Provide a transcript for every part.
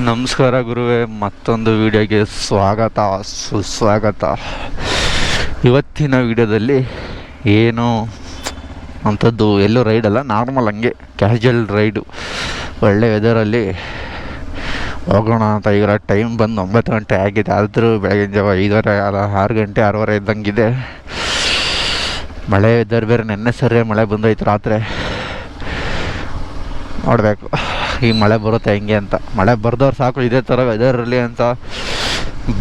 ನಮಸ್ಕಾರ ಗುರುವೇ, ಮತ್ತೊಂದು ವಿಡಿಯೋಗೆ ಸ್ವಾಗತ ಸುಸ್ವಾಗತ. ಇವತ್ತಿನ ವಿಡಿಯೋದಲ್ಲಿ ಏನು ಅಂಥದ್ದು ಎಲ್ಲೂ ರೈಡ್ ಅಲ್ಲ, ನಾರ್ಮಲ್ ಹಂಗೆ ಕ್ಯಾಶುವಲ್ ರೈಡು. ಒಳ್ಳೆ ವೆದರಲ್ಲಿ ಹೋಗೋಣ ಅಂತ. ಈಗ ಟೈಮ್ ಬಂದು 9 ಗಂಟೆ ಆಗಿದೆ, ಆದರೂ ಬೆಳಗಿನ ಜಾವ 5:30 6 ಗಂಟೆ 6:30 ಇದ್ದಂಗಿದೆ. ಮಳೆ ವೆದರ್ ಬೇರೆ, ನೆನ್ನೆ ಸರಿ ಮಳೆ ಬಂದೈತೆ ರಾತ್ರಿ. ನೋಡಬೇಕು ಈ ಮಳೆ ಬರುತ್ತೆ ಹೆಂಗೆ ಅಂತ. ಮಳೆ ಬರ್ದವ್ರು ಸಾಕು ಇದೇ ಥರ ವೆದರಲ್ಲಿ ಅಂತ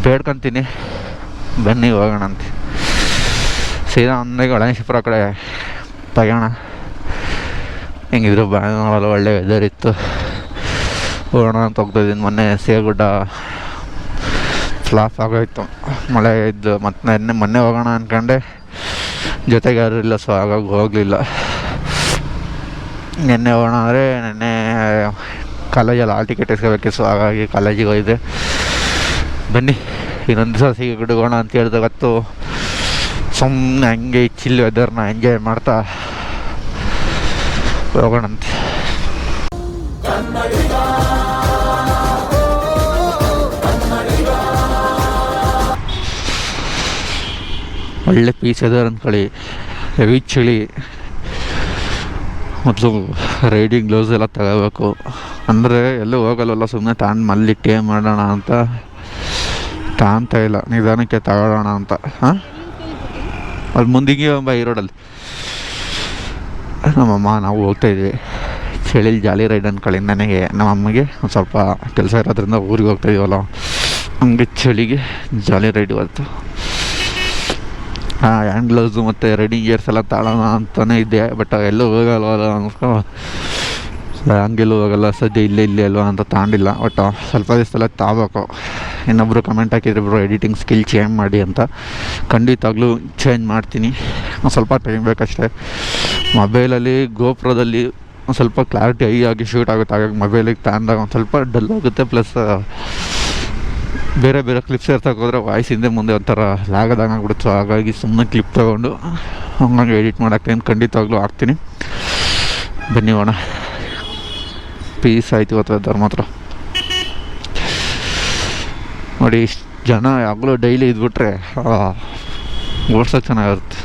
ಬೇಡ್ಕೊತೀನಿ. ಬನ್ನಿ ಹೋಗೋಣ ಅಂತ. ಸೀದಾ ಅಂದಾಗೆ ಒಳನೇಶ್ವರ ಕಡೆ ತೆಗೋಣ. ಹೆಂಗಿದ್ರು ಬ್ಯಾಂಗ್ಳೂರಲ್ಲಿ ಒಳ್ಳೆ ವೆದರ್ ಇತ್ತು, ಹೋಗೋಣ ಅಂತ ಹೋಗ್ತಾಯಿದ್ದೀನಿ. ಮೊನ್ನೆ ಸೇಗುಡ್ಡ ಫ್ಲಾಪ್ ಆಗೋಯ್ತು, ಮಳೆ ಇದ್ದು. ಮತ್ತು ಮೊನ್ನೆ ಹೋಗೋಣ ಅಂದ್ಕೊಂಡೆ, ಜೊತೆಗೆ ಯಾರು ಇಲ್ಲ, ಸೊ ಹಾಗಾಗಿ ಹೋಗಲಿಲ್ಲ. ನೆನ್ನೆ ಹೋಗೋಣ ಅಂದರೆ ನೆನ್ನೆ ಕಾಲೇಜಲ್ಲಿ ಹಾಲ್ ಟಿಕೆಟ್ ಇಸ್ಕೋಬೇಕಿತ್ತು, ಸೊ ಹಾಗಾಗಿ ಕಾಲೇಜಿಗೆ ಹೋಗಿದ್ದೆ. ಬನ್ನಿ ಇನ್ನೊಂದು ದಿವಸ ಸಿಗೋಣ ಅಂತ ಹೇಳ್ದಾಗತ್ತು ಸುಮ್ಮನೆ ಹಂಗೆ ಚಿಲ್ ವೆದರ್ನ ಎಂಜಾಯ್ ಮಾಡ್ತಾ ಹೋಗೋಣಂತೆ. ಒಳ್ಳೆ ಪೀಸ್ ವೆದರ್ ಅಂದ್ಕೊಳ್ಳಿ, ಹೆವಿ ಚಳಿ. ಮತ್ತು ರೈಡಿಂಗ್ ಗ್ಲೌಸ್ ಎಲ್ಲ ತಗೋಬೇಕು. ಅಂದರೆ ಎಲ್ಲೂ ಹೋಗಲ್ವಲ್ಲ, ಸುಮ್ಮನೆ ತಾನು ಮಲ್ಲಿಟ್ಟೆ ಮಾಡೋಣ ಅಂತ ತಾಂತ ಇಲ್ಲ, ನಿಧಾನಕ್ಕೆ ತಗೊಳ್ಳೋಣ ಅಂತ. ಹಾಂ, ಅಲ್ಲಿ ಮುಂದಿಗೆ ಈ ರೋಡಲ್ಲಿ ನಮ್ಮಮ್ಮ ನಾವು ಹೋಗ್ತಾಯಿದ್ವಿ. ಚಳಿಲಿ ಜಾಲಿ ರೈಡ್ ಅಂದ್ಕೊಳ್ಳಿ. ನನಗೆ ನಮ್ಮಮ್ಮಗೆ ಒಂದು ಸ್ವಲ್ಪ ಕೆಲಸ ಇರೋದ್ರಿಂದ ಊರಿಗೆ ಹೋಗ್ತಾಯಿದ್ದೀವಲ್ಲ, ಹಂಗೆ ಚಳಿಗೆ ಜಾಲಿ ರೈಡ್ ಇವತ್ತು. ಹ್ಯಾಂಡ್ ಗ್ಲೌಸು ಮತ್ತು ರೈಡಿಂಗ್ ಗೇರ್ಸ್ ಎಲ್ಲ ತಾಳೋಣ ಅಂತಲೇ ಇದ್ದೆ, ಬಟ್ ಎಲ್ಲೂ ಹೋಗಲ್ವಲ್ಲ ಅನ್ಕೊ ಹಂಗೆಲ್ಲೂ ಹೋಗಲ್ಲ ಸದ್ಯ, ಇಲ್ಲೇ ಅಲ್ವಾ ಅಂತ ತಗೊಂಡಿಲ್ಲ. ಬಟ್ ಸ್ವಲ್ಪ ದಿವಸದಲ್ಲ ತಾಬೇಕು. ಇನ್ನೊಬ್ಬರು ಕಮೆಂಟ್ ಹಾಕಿದ್ರು, ಬ್ರೋ ಎಡಿಟಿಂಗ್ ಸ್ಕಿಲ್ ಚೇಂಜ್ ಮಾಡಿ ಅಂತ. ಖಂಡಿತವಾಗ್ಲೂ ಚೇಂಜ್ ಮಾಡ್ತೀನಿ, ಸ್ವಲ್ಪ ಟೈಮ್ ಬೇಕಷ್ಟೇ. ಮೊಬೈಲಲ್ಲಿ ಗೋಪ್ರೋದಲ್ಲಿ ಒಂದು ಸ್ವಲ್ಪ ಕ್ಲಾರಿಟಿ ಹೈ ಆಗಿ ಶೂಟ್ ಆಗುತ್ತೆ, ಹಾಗಾಗಿ ಮೊಬೈಲಿಗೆ ತಗೊಂಡಾಗ ಒಂದು ಸ್ವಲ್ಪ ಡಲ್ ಆಗುತ್ತೆ. ಪ್ಲಸ್ ಬೇರೆ ಕ್ಲಿಪ್ಸ್ ಹೋದರೆ ವಾಯ್ಸ್ ಹಿಂದೆ ಮುಂದೆ ಒಂಥರ ಲಾಗದಾಗ ಆಗ್ಬಿಡುತ್ತೆ. ಹಾಗಾಗಿ ಸುಮ್ಮನೆ ಕ್ಲಿಪ್ ತೊಗೊಂಡು ಹಂಗಾಗಿ ಎಡಿಟ್ ಮಾಡೋಕ್ಕೆ ಖಂಡಿತವಾಗ್ಲೂ ಆಗ್ತೀನಿ. ಬನ್ನಿ ಹೋಣ. ಪೀಸ್ ಆಯ್ತು ಇವತ್ತು ವೆದರ್ ಮಾತ್ರ. ನೋಡಿ, ಇಷ್ಟು ಜನ ಯಾವಾಗಲೂ ಡೈಲಿ ಇದ್ಬಿಟ್ರೆ ಓಡ್ಸೋದು ಚೆನ್ನಾಗಿರುತ್ತೆ.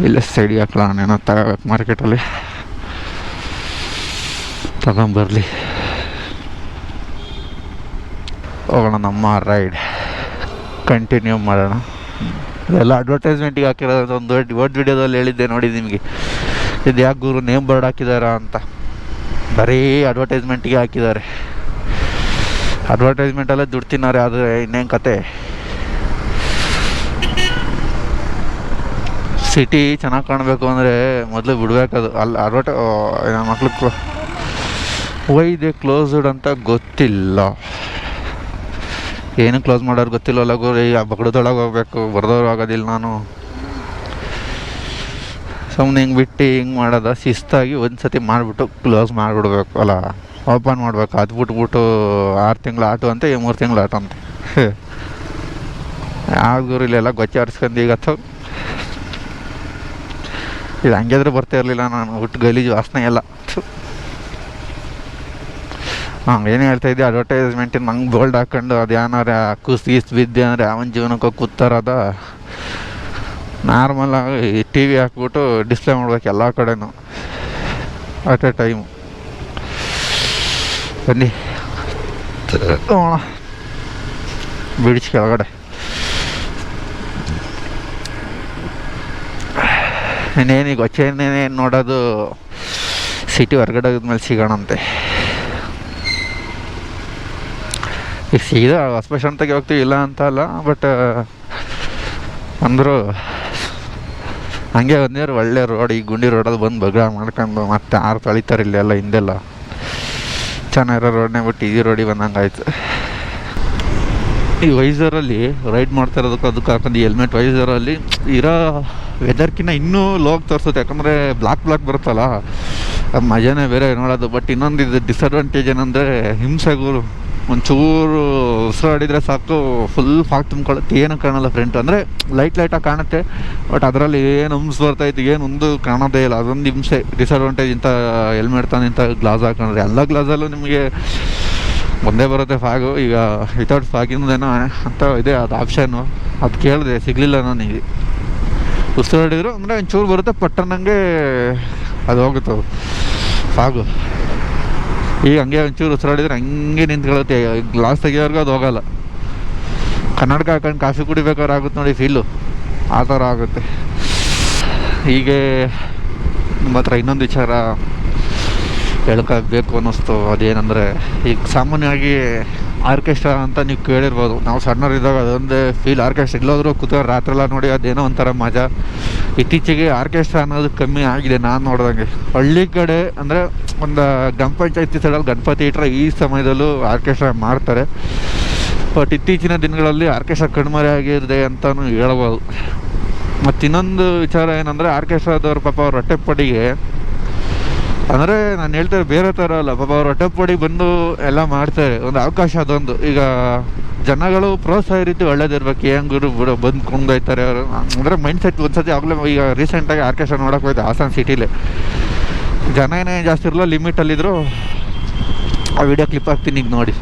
ಇಲ್ಲೇ ಸೈಡಿಗೆ ಹಾಕ್ಲಾ, ಏನೋ ತಗೋಬೇಕು ಮಾರ್ಕೆಟಲ್ಲಿ, ತಗೊಂಬರಲಿ. ಹೋಗೋಣ, ನಮ್ಮ ರೈಡ್ ಕಂಟಿನ್ಯೂ ಮಾಡೋಣ. ಇದೆಲ್ಲ ಅಡ್ವರ್ಟೈಸ್ಮೆಂಟಿಗೆ ಹಾಕಿರೋದು. ಒಂದು ವಿಡಿಯೋದಲ್ಲಿ ಹೇಳಿದ್ದೆ ನೋಡಿ ನಿಮಗೆ, ಇದು ಯಾಕೆ ಗುರು ನೇಮ್ ಬೋರ್ಡ್ ಹಾಕಿದಾರ ಅಂತ. ಬರೀ ಅಡ್ವರ್ಟೈಸ್ಮೆಂಟಿಗೆ ಹಾಕಿದ್ದಾರೆ. ಅಡ್ವರ್ಟೈಸ್ಮೆಂಟಲ್ಲೇ ದುಡ್ಡು ತಿನ್ನೋರೆ, ಆದರೆ ಇನ್ನೇನು ಕತೆ. ಸಿಟಿ ಚೆನ್ನಾಗಿ ಕಾಣಬೇಕು ಅಂದರೆ ಮೊದಲು ಬಿಡಬೇಕದು. ಅಲ್ಲಿ ಮಕ್ಳು ವೈದೆ ಕ್ಲೋಸ್ಡ್ ಅಂತ ಗೊತ್ತಿಲ್ಲ, ಏನು ಕ್ಲೋಸ್ ಮಾಡೋರು ಗೊತ್ತಿಲ್ಲವಲ್ಲ ಗುರು. ಈಗ ಬಗಡದೊಳಗೆ ಹೋಗ್ಬೇಕು, ಬರ್ದವ್ರು ಆಗೋದಿಲ್ಲ. ನಾನು ಸುಮ್ಮನೆ ಹಿಂಗೆ ಬಿಟ್ಟು ಹಿಂಗೆ ಮಾಡೋದ, ಶಿಸ್ತಾಗಿ ಒಂದು ಸತಿ ಮಾಡಿಬಿಟ್ಟು ಕ್ಲೋಸ್ ಮಾಡಿಬಿಡ್ಬೇಕು, ಅಲ್ಲ ಓಪನ್ ಮಾಡ್ಬೇಕು. ಅದು ಬಿಟ್ಬಿಟ್ಟು 6 ತಿಂಗಳು ಆಟು ಅಂತ 3 ತಿಂಗಳು ಆಟ ಅಂತ ಯಾವ್ದು ಗುರು. ಇಲ್ಲೆಲ್ಲ ಗೊಚ್ಚ ಹರಿಸ್ಕೊಂಡು ಈಗ ಇದು ಹಂಗಿದ್ರೆ ಬರ್ತಾ ಇರಲಿಲ್ಲ ನಾನು. ಹುಟ್ಟು ಗಲೀಜು ವಾಸನೆ ಎಲ್ಲ. ಏನು ಹೇಳ್ತಾಯಿದ್ದೆ, ಅಡ್ವರ್ಟೈಸ್ಮೆಂಟಿನ ನಂಗೆ ಬೋಲ್ಡ್ ಹಾಕ್ಕೊಂಡು ಅದು ಏನಾರ ಗೀಸ್ ಬಿದ್ದೆ ಅಂದರೆ ಅವನ ಜೀವನಕ್ಕೆ ಕೂತಾರದ. ನಾರ್ಮಲಾಗಿ ಟಿ ವಿ ಹಾಕ್ಬಿಟ್ಟು ಡಿಸ್ಪ್ಲೇ ಮಾಡ್ಬೇಕು ಎಲ್ಲ ಕಡೆನೂ ಅಟ್ ಎ ಟೈಮು. ಬನ್ನಿ ಬಿಡಿಸಿ ಕೆಳಗಡೆ. ಇನ್ನೇನೀಗ ಹೊಚ್ಚೇನೇ ನೋಡೋದು, ಸಿಟಿ ಹೊರಗಡೆ ಹೋದ್ಮೇಲೆ ಸಿಗೋಣಂತೆ. ಈಗ ಸೀದಾ ಹೊಸಬಸ್ಟಾಂಡ್ಗೆ ಹೋಗ್ತೀವಿ, ಇಲ್ಲ ಅಂತ ಅಲ್ಲ. ಬಟ್ ಅಂದರೂ ಹಂಗೆ ಒಂದೇರು ಒಳ್ಳೆ ರೋಡ್, ಈ ಗುಂಡಿ ರೋಡಲ್ಲಿ ಬಂದು ಬಗ್ಳ ಮಾಡ್ಕೊಂಡು ಮತ್ತೆ 6 ತೊಳಿತಾರೆ ಇಲ್ಲೆಲ್ಲ. ಹಿಂದೆಲ್ಲ ಚೆನ್ನಾಗಿರೋ ರೋಡ್ನೇ ಬಿಟ್ಟು ಈ ರೋಡಿಗೆ ಬಂದಂಗೆ ಆಯಿತು. ಈ ವೈಸರಲ್ಲಿ ರೈಡ್ ಮಾಡ್ತಾ ಇರೋದಕ್ಕೆ ಅದಕ್ಕೆ ಹಾಕೊಂಡು ಹೆಲ್ಮೆಟ್ ವೈಸರಲ್ಲಿ ಇರೋ ವೆದರ್ಕಿನ್ನ ಇನ್ನೂ ಲೋಗ್ ತೋರಿಸುತ್ತೆ. ಯಾಕಂದರೆ ಬ್ಲಾಕ್ ಬರುತ್ತಲ್ಲ, ಮಜಾನೇ ಬೇರೆ ನೋಡೋದು. ಬಟ್ ಇನ್ನೊಂದು ಇದು ಡಿಸಡ್ವಾಂಟೇಜ್ ಏನಂದರೆ ಹಿಂಸೆಗಳು ಒಂಚೂರು ಉಸಿರಾಡಿದರೆ ಸಾಕು ಫುಲ್ ಫಾಗ್ ತುಂಬ್ಕೊಳ್ಳುತ್ತೆ, ಏನು ಕಾಣಲ್ಲ ಫ್ರಂಟ್. ಅಂದರೆ ಲೈಟಾಗಿ ಕಾಣುತ್ತೆ, ಬಟ್ ಅದರಲ್ಲಿ ಏನು ಹಂಸ್ ಬರ್ತೈತೆ ಏನು ಒಂದು ಕಾಣೋದೇ ಇಲ್ಲ. ಅದೊಂದು ಹಿಂಸೆ, ಡಿಸಡ್ವಾಂಟೇಜ್. ಇಂಥ ಹೆಲ್ಮೆಟ್ ತಾನೆ ಇಂಥ ಗ್ಲಾಸ್ ಹಾಕೊಂಡ್ರೆ ಎಲ್ಲ ಗ್ಲಾಸಲ್ಲೂ ನಿಮಗೆ ಒಂದೇ ಬರುತ್ತೆ ಫಾಗು. ಈಗ ವಿತೌಟ್ ಫಾಗಿಂದೇನೋ ಅಂತ ಇದೆ ಅದು ಆಪ್ಷನ್ನು, ಅದು ಕೇಳಿದೆ ಸಿಗಲಿಲ್ಲ ನನಗೆ. ಉಸಿರಾಡಿದ್ರು ಅಂದರೆ ಒಂಚೂರು ಬರುತ್ತೆ, ಪಟ್ಟನಂಗೆ ಅದು ಹೋಗುತ್ತೆ ಫಾಗು. ಈಗ ಹಂಗೆ ಒಂಚೂರು ಉಸಿರಾಡಿದ್ರೆ ಹಂಗೆ ನಿಂತ್ಕೊಳ್ಳುತ್ತೆ, ಗ್ಲಾಸ್ ತೆಗಿಯೋರ್ಗೂ ಅದು ಹೋಗಲ್ಲ. ಕನ್ನಡಕ ಹಾಕೊಂಡು ಕಾಫಿ ಕುಡಿಬೇಕಾದ್ರೆ ಆಗುತ್ತೆ ನೋಡಿ ಫೀಲು, ಆ ಥರ ಆಗುತ್ತೆ. ಹೀಗೆ ನಿಮ್ಮ ಹತ್ರ ಇನ್ನೊಂದು ವಿಚಾರ ಹೇಳ್ಕೋಬೇಕು ಅನ್ನಿಸ್ತು. ಅದೇನೆಂದರೆ, ಈಗ ಸಾಮಾನ್ಯವಾಗಿ ಆರ್ಕೆಸ್ಟ್ರಾ ಅಂತ ನೀವು ಕೇಳಿರ್ಬೋದು. ನಾವು ಸಣ್ಣವರಿದ್ದಾಗ ಅದೊಂದೇ ಫೀಲ್, ಆರ್ಕೆಸ್ಟ್ರಾ ಎಲ್ಲೋದ್ರೂ ಕೂತ್ಕೊಂಡು ರಾತ್ರೆಲ್ಲ ನೋಡಿ ಅದೇನೋ ಒಂಥರ ಮಜಾ. ಇತ್ತೀಚೆಗೆ ಆರ್ಕೆಸ್ಟ್ರಾ ಅನ್ನೋದು ಕಮ್ಮಿ ಆಗಿದೆ ನಾನು ನೋಡ್ದಂಗೆ. ಹಳ್ಳಿ ಕಡೆ ಅಂದರೆ ಒಂದು ಗ್ರಾಮ ಪಂಚಾಯತಿ ಸೈಡಲ್ಲಿ ಗಣಪತಿ ಇಟ್ಟರೆ ಈ ಸಮಯದಲ್ಲೂ ಆರ್ಕೆಸ್ಟ್ರಾ ಮಾಡ್ತಾರೆ. ಬಟ್ ಇತ್ತೀಚಿನ ದಿನಗಳಲ್ಲಿ ಆರ್ಕೆಸ್ಟ್ರಾ ಕಣ್ಮರೆ ಆಗಿದೆ ಅಂತಲೂ ಹೇಳ್ಬೋದು. ಮತ್ತು ಇನ್ನೊಂದು ವಿಚಾರ ಏನಂದರೆ, ಆರ್ಕೆಸ್ಟ್ರಾದವ್ರು ಪಾಪ ಅವ್ರ ಹೊಟ್ಟೆಪಡಿಗೆ, ಅಂದರೆ ನಾನು ಹೇಳ್ತಾರೆ ಬೇರೆ ಥರ ಅಲ್ಲ, ಪಾಪ ಅವ್ರು ಹೊಟ್ಟೆಪಡಿ ಬಂದು ಎಲ್ಲ ಮಾಡ್ತಾರೆ. ಒಂದು ಅವಕಾಶ ಅದೊಂದು. ಈಗ ಜನಗಳು ಪ್ರೋತ್ಸಾಹ ರೀತಿ ಒಳ್ಳೇದಿರ್ಬೇಕು, ಹೆಂಗರು ಬಿಡು ಬಂದು ಕೊಂಡೋಯ್ತಾರೆ ಅವರು ಅಂದರೆ ಮೈಂಡ್ ಸೆಟ್. ಒಂದು ಸತಿ ಆಗಲೇ ಈಗ ರೀಸೆಂಟಾಗಿ ಆರ್ಕೆಸ್ಟ್ರಾ ನೋಡೋಕೆ ಹೋಯ್ತು ಹಾಸನ ಸಿಟಿಲಿ. ಜನ ಏನೇ ಜಾಸ್ತಿ ಇರಲ್ಲ, ಲಿಮಿಟಲ್ಲಿದ್ದರು. ಆ ವಿಡಿಯೋ ಕ್ಲಿಪ್ ಹಾಕ್ತೀನಿ ಈಗ ನೋಡಿ.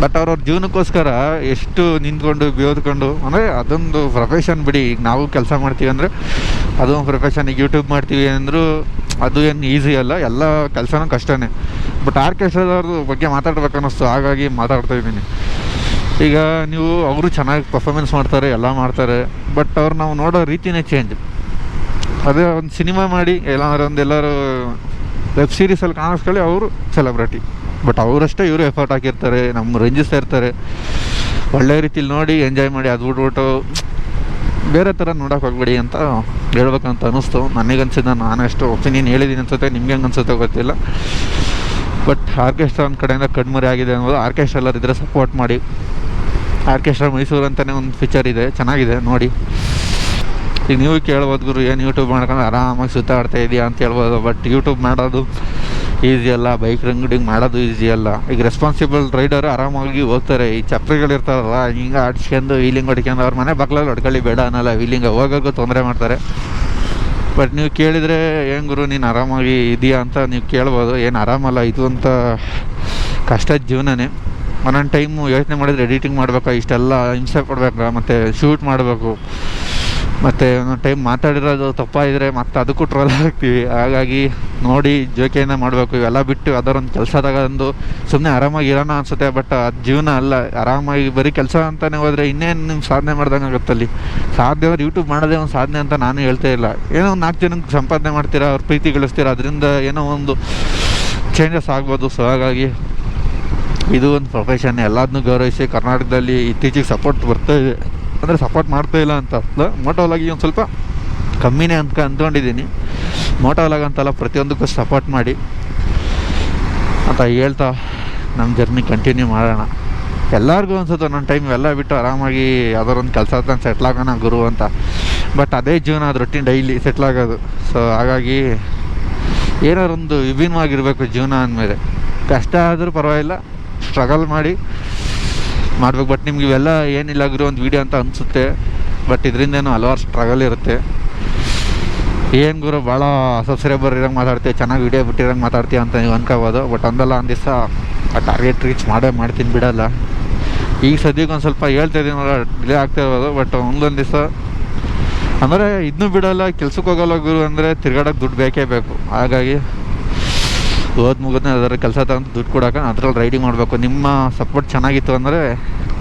ಬಟ್ ಅವ್ರವ್ರ ಜೀವನಕ್ಕೋಸ್ಕರ ಎಷ್ಟು ನಿಂತ್ಕೊಂಡು ಬೇವ್ಕೊಂಡು, ಅಂದರೆ ಅದೊಂದು ಪ್ರೊಫೆಷನ್ ಬಿಡಿ. ಈಗ ನಾವು ಕೆಲಸ ಮಾಡ್ತೀವಿ ಅಂದರೆ ಅದೊಂದು ಪ್ರೊಫೆಷನ್. ಈಗ ಯೂಟ್ಯೂಬ್ ಮಾಡ್ತೀವಿ ಅಂದರೂ ಅದು ಏನು ಈಸಿ ಅಲ್ಲ, ಎಲ್ಲ ಕೆಲಸನೂ ಕಷ್ಟನೇ. ಬಟ್ ಆರ್ಕೆಸ್ಟ್ರಾದವ್ರ ಬಗ್ಗೆ ಮಾತಾಡ್ಬೇಕನ್ನಿಸ್ತು, ಹಾಗಾಗಿ ಮಾತಾಡ್ತಾಯಿದ್ದೀನಿ. ಈಗ ನೀವು ಅವರು ಚೆನ್ನಾಗಿ ಪರ್ಫಾಮೆನ್ಸ್ ಮಾಡ್ತಾರೆ, ಎಲ್ಲ ಮಾಡ್ತಾರೆ, ಬಟ್ ಅವ್ರು ನಾವು ನೋಡೋ ರೀತಿಯೇ ಚೇಂಜ್. ಅದೇ ಒಂದು ಸಿನಿಮಾ ಮಾಡಿ ಎಲ್ಲರೂ ವೆಬ್ ಸೀರೀಸಲ್ಲಿ ಕಾಣಿಸ್ಕೊಳ್ಳಿ, ಅವರು ಸೆಲೆಬ್ರಿಟಿ. ಬಟ್ ಅವರಷ್ಟೇ ಇವರು ಎಫರ್ಟ್ ಹಾಕಿರ್ತಾರೆ, ನಮ್ಮ ರಂಜಿಸ್ತಾ ಇರ್ತಾರೆ. ಒಳ್ಳೆ ರೀತಿಲಿ ನೋಡಿ ಎಂಜಾಯ್ ಮಾಡಿ, ಅದು ಬಿಟ್ಬಿಟ್ಟು ಬೇರೆ ಥರ ನೋಡೋಕೆ ಹೋಗ್ಬೇಡಿ ಅಂತ ಹೇಳ್ಬೇಕಂತ ಅನ್ನಿಸ್ತು. ನನಗನ್ಸಿದ್ದು ನಾನು ಎಷ್ಟು ಒಪಿನಿಯನ್ ಹೇಳಿದ್ದೀನಿ ಅನ್ಸುತ್ತೆ, ನಿಮ್ಗೆ ಹೆಂಗೆ ಅನ್ಸುತ್ತೆ ಗೊತ್ತಿಲ್ಲ. ಬಟ್ ಆರ್ಕೆಸ್ಟ್ರಾ ಒಂದು ಕಡೆಯಿಂದ ಕಣ್ಮರೆ ಆಗಿದೆ ಅನ್ನೋದು. ಆರ್ಕೆಸ್ಟ್ರಾ ಎಲ್ಲರೂ ಇದ್ದರೆ ಸಪೋರ್ಟ್ ಮಾಡಿ. ಆರ್ಕೆಸ್ಟ್ರಾ ಮೈಸೂರು ಅಂತಲೇ ಒಂದು ಫೀಚರ್ ಇದೆ, ಚೆನ್ನಾಗಿದೆ ನೋಡಿ. ಈಗ ನೀವು ಕೇಳ್ಬೋದು, ಗುರು ಏನು ಯೂಟ್ಯೂಬ್ ಮಾಡ್ಕೊಂಡು ಆರಾಮಾಗಿ ಸುತ್ತಾಡ್ತಾ ಇದೆಯಾ ಅಂತ ಹೇಳ್ಬೋದು. ಬಟ್ ಯೂಟ್ಯೂಬ್ ಮಾಡೋದು ಈಸಿ ಅಲ್ಲ, ಬೈಕ್ ರೈಡಿಂಗ್ ಮಾಡೋದು ಈಸಿ ಅಲ್ಲ. ಈಗ ರೆಸ್ಪಾನ್ಸಿಬಲ್ ರೈಡರು ಆರಾಮಾಗಿ ಹೋಗ್ತಾರೆ. ಈ ಚಪ್ರಿಗಳಿರ್ತಾರಲ್ಲ, ಹಿಂಗೆ ಆಡ್ಸ್ಕೊಂಡು ವೀಲಿಂಗ್ ಹೊಡ್ಕೊಂಡು ಅವ್ರ ಮನೆ ಬಾಗ್ಲಲ್ಲಿ ಹೊಡ್ಕೊಳ್ಳಿ ಬೇಡ ಅನ್ನಲ್ಲ, ವೀಲಿಂಗ್ ಹೋಗೋಕ್ಕೂ ತೊಂದರೆ ಮಾಡ್ತಾರೆ. ಬಟ್ ನೀವು ಕೇಳಿದರೆ ಏನು ಗುರು ನೀನು ಆರಾಮಾಗಿ ಇದೆಯಾ ಅಂತ ನೀವು ಕೇಳ್ಬೋದು. ಏನು ಆರಾಮಲ್ಲ, ಇದು ಅಂತ ಕಷ್ಟದ ಜೀವನನೇ. ಒಂದೊಂದು ಟೈಮು ಯೋಚನೆ ಮಾಡಿದರೆ ಎಡಿಟಿಂಗ್ ಮಾಡಬೇಕಾ, ಇಷ್ಟೆಲ್ಲ ಹಿಂಸೆ ಪಡಬೇಕಾ, ಮತ್ತು ಶೂಟ್ ಮಾಡಬೇಕು, ಮತ್ತು ಒಂದೊಂದು ಟೈಮ್ ಮಾತಾಡಿರೋದು ತಪ್ಪಾಗಿದ್ರೆ ಮತ್ತು ಅದಕ್ಕೂ ಟ್ರೋಲ್ ಆಗ್ತೀವಿ. ಹಾಗಾಗಿ ನೋಡಿ ಜೋಕೆಯಿಂದ ಮಾಡಬೇಕು. ಇವೆಲ್ಲ ಬಿಟ್ಟು ಅದರೊಂದು ಕೆಲಸ ತಗೊಂಡು ಸುಮ್ಮನೆ ಆರಾಮಾಗಿ ಇರೋಣ ಅನಿಸುತ್ತೆ. ಬಟ್ ಅದು ಜೀವನ ಅಲ್ಲ. ಆರಾಮಾಗಿ ಬರೀ ಕೆಲಸ ಅಂತಲೇ ಹೋದರೆ ಇನ್ನೇನು ನಿಮ್ಮ ಸಾಧನೆ ಮಾಡ್ದಂಗೆ ಆಗುತ್ತಲ್ಲಿ. ಸಾಧ್ಯ ಆದರೆ ಯೂಟ್ಯೂಬ್ ಮಾಡೋದೇ ಒಂದು ಸಾಧನೆ ಅಂತ ನಾನು ಹೇಳ್ತಾ ಇಲ್ಲ. ಏನೋ ಒಂದು 4 ಜನಕ್ಕೆ ಸಂಪಾದನೆ ಮಾಡ್ತೀರಾ, ಅವ್ರ ಪ್ರೀತಿ ಗಳಿಸ್ತೀರಾ, ಅದರಿಂದ ಏನೋ ಒಂದು ಚೇಂಜಸ್ ಆಗ್ಬೋದು. ಸೊ ಹಾಗಾಗಿ ಇದು ಒಂದು ಪ್ರೊಫೆಷನ್, ಎಲ್ಲದನ್ನೂ ಗೌರವಿಸಿ. ಕರ್ನಾಟಕದಲ್ಲಿ ಇತ್ತೀಚೆಗೆ ಸಪೋರ್ಟ್ ಬರ್ತಾಯಿದೆ, ಅಂದರೆ ಸಪೋರ್ಟ್ ಮಾಡ್ತಾ ಇಲ್ಲ ಅಂತ ಅಲ್ಲ, ಮೋಟೋಲಾಗಿ ಒಂದು ಸ್ವಲ್ಪ ಕಮ್ಮಿನೇ ಅಂದ್ಕೊಂಡಿದ್ದೀನಿ. ಮೋಟೋಲಾಗ್ ಅಂತಲ್ಲ, ಪ್ರತಿಯೊಂದಕ್ಕೂ ಸಪೋರ್ಟ್ ಮಾಡಿ ಅಂತ ಹೇಳ್ತಾ ನಮ್ಮ ಜರ್ನಿ ಕಂಟಿನ್ಯೂ ಮಾಡೋಣ. ಎಲ್ಲರಿಗೂ ಅನ್ಸುತ್ತೆ ನನ್ನ ಟೈಮ್ ಎಲ್ಲ ಬಿಟ್ಟು ಆರಾಮಾಗಿ ಯಾವ್ದಾರೊಂದು ಕೆಲಸ ತಂದು ಸೆಟ್ಲಾಗೋಣ ಗುರು ಅಂತ. ಬಟ್ ಅದೇ ಜೀವನ, ಅದು ರೊಟೀನ್ ಡೈಲಿ ಸೆಟ್ಲಾಗೋದು. ಸೊ ಹಾಗಾಗಿ ಏನಾರೊಂದು ವಿಭಿನ್ನವಾಗಿರಬೇಕು ಜೀವನ ಅಂದಮೇಲೆ. ಕಷ್ಟ ಆದರೂ ಪರವಾಗಿಲ್ಲ, ಸ್ಟ್ರಗಲ್ ಮಾಡಿ ಮಾಡ್ಬೇಕು. ಬಟ್ ನಿಮ್ಗೆ ಇವೆಲ್ಲ ಏನಿಲ್ಲ ಗುರು ಒಂದು ವೀಡಿಯೋ ಅಂತ ಅನಿಸುತ್ತೆ, ಬಟ್ ಇದರಿಂದೇನೋ ಹಲವಾರು ಸ್ಟ್ರಗಲ್ ಇರುತ್ತೆ. ಏನು ಗುರು ಭಾಳ ಸಬ್ಸ್ಕ್ರೈಬರ್ ಇರೋಂಗೆ ಮಾತಾಡ್ತೀವಿ, ಚೆನ್ನಾಗಿ ವೀಡಿಯೋ ಬಿಟ್ಟಿರೋಂಗೆ ಮಾತಾಡ್ತೀವಿ ಅಂತ ನೀವು ಅನ್ಕೋಬೋದು. ಬಟ್ ಒಂದಲ್ಲ ಒಂದು ದಿವಸ ಆ ಟಾರ್ಗೆಟ್ ರೀಚ್ ಮಾಡ್ತೀನಿ, ಬಿಡೋಲ್ಲ. ಈಗ ಸದ್ಯಕ್ಕೆ ಒಂದು ಸ್ವಲ್ಪ ಹೇಳ್ತಾಯಿದ್ದೀನಿ, ಡಿಲೇ ಆಗ್ತಾ ಇರ್ಬೋದು. ಬಟ್ ಒಂದೊಂದು ದಿವಸ ಅಂದರೆ ಇದನ್ನೂ ಬಿಡೋಲ್ಲ, ಕೆಲ್ಸಕ್ಕೆ ಹೋಗೋಲ್ಲ ಗುರು ಅಂದರೆ ತಿರ್ಗಾಡೋಕ್ಕೆ ದುಡ್ಡು ಬೇಕೇ ಬೇಕು. ಹಾಗಾಗಿ ಮುಗಿದ್ಮೇಲೆ ಅದರ ಕೆಲಸ ತಗೊಂಡು ದುಡ್ಡು ಕೊಡೋಕೆ ಅದ್ರಲ್ಲಿ ರೈಡಿಂಗ್ ಮಾಡಬೇಕು. ನಿಮ್ಮ ಸಪೋರ್ಟ್ ಚೆನ್ನಾಗಿತ್ತು ಅಂದರೆ